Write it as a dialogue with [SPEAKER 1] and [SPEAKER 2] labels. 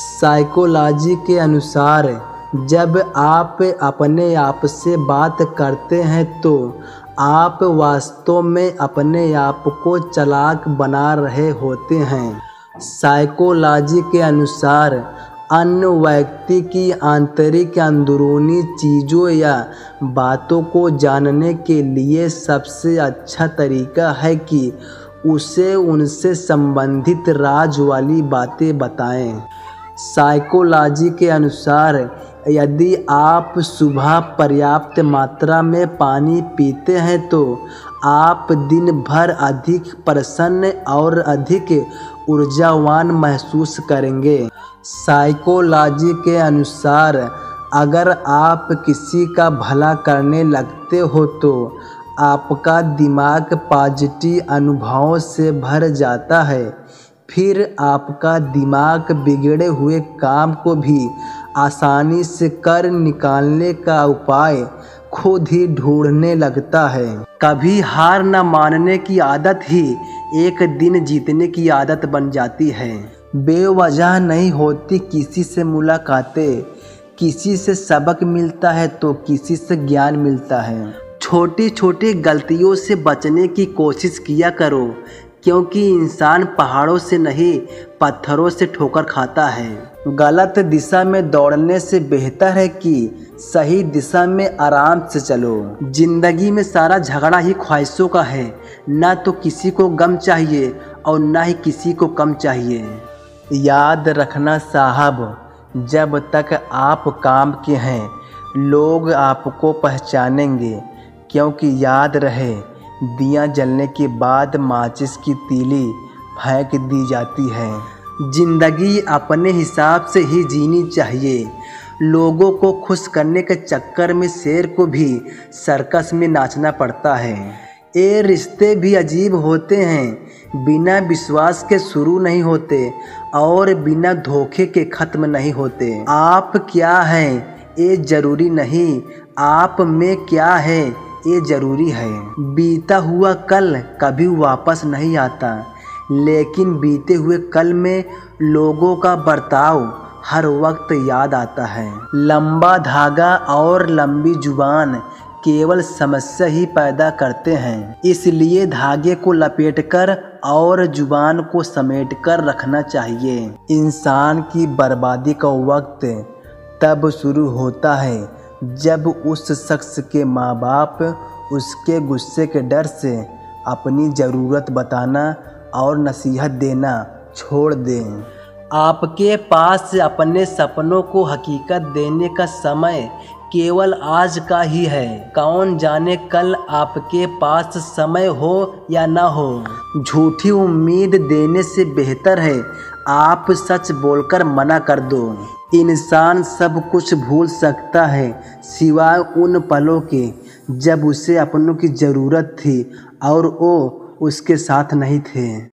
[SPEAKER 1] Psychology के अनुसार जब आप अपने आप से बात करते हैं तो आप वास्तव में अपने आप को चालाक बना रहे होते हैं। साइकोलॉजी के अनुसार अन्य व्यक्ति की आंतरिक अंदरूनी चीज़ों या बातों को जानने के लिए सबसे अच्छा तरीका है कि उसे उनसे संबंधित राज वाली बातें बताएं। साइकोलॉजी के अनुसार यदि आप सुबह पर्याप्त मात्रा में पानी पीते हैं तो आप दिन भर अधिक प्रसन्न और अधिक ऊर्जावान महसूस करेंगे। साइकोलॉजी के अनुसार अगर आप किसी का भला करने लगते हो तो आपका दिमाग पॉजिटिव अनुभवों से भर जाता है। फिर आपका दिमाग बिगड़े हुए काम को भी आसानी से कर निकालने का उपाय खुद ही ढूंढने लगता है। कभी हार न मानने की आदत ही एक दिन जीतने की आदत बन जाती है। बेवजह नहीं होती किसी से मुलाकातें, किसी से सबक मिलता है तो किसी से ज्ञान मिलता है। छोटी छोटी गलतियों से बचने की कोशिश किया करो, क्योंकि इंसान पहाड़ों से नहीं पत्थरों से ठोकर खाता है। गलत दिशा में दौड़ने से बेहतर है कि सही दिशा में आराम से चलो। जिंदगी में सारा झगड़ा ही ख्वाहिशों का है। ना तो किसी को गम चाहिए और ना ही किसी को कम चाहिए। याद रखना साहब, जब तक आप काम के हैं लोग आपको पहचानेंगे, क्योंकि याद रहे दिया जलने के बाद माचिस की तीली फेंक दी जाती है। जिंदगी अपने हिसाब से ही जीनी चाहिए। लोगों को खुश करने के चक्कर में शेर को भी सर्कस में नाचना पड़ता है। ये रिश्ते भी अजीब होते हैं, बिना विश्वास के शुरू नहीं होते और बिना धोखे के ख़त्म नहीं होते। आप क्या हैं ये ज़रूरी नहीं, आप में क्या है ये ज़रूरी है। बीता हुआ कल कभी वापस नहीं आता, लेकिन बीते हुए कल में लोगों का बर्ताव हर वक्त याद आता है। लंबा धागा और लंबी जुबान केवल समस्या ही पैदा करते हैं। इसलिए धागे को लपेटकर और जुबान को समेटकर रखना चाहिए। इंसान की बर्बादी का वक्त तब शुरू होता है जब उस शख्स के माँ बाप उसके गुस्से के डर से अपनी ज़रूरत बताना और नसीहत देना छोड़ दें। आपके पास अपने सपनों को हकीकत देने का समय केवल आज का ही है। कौन जाने कल आपके पास समय हो या ना हो। झूठी उम्मीद देने से बेहतर है आप सच बोलकर मना कर दो। इंसान सब कुछ भूल सकता है सिवाय उन पलों के जब उसे अपनों की ज़रूरत थी और वो उसके साथ नहीं थे।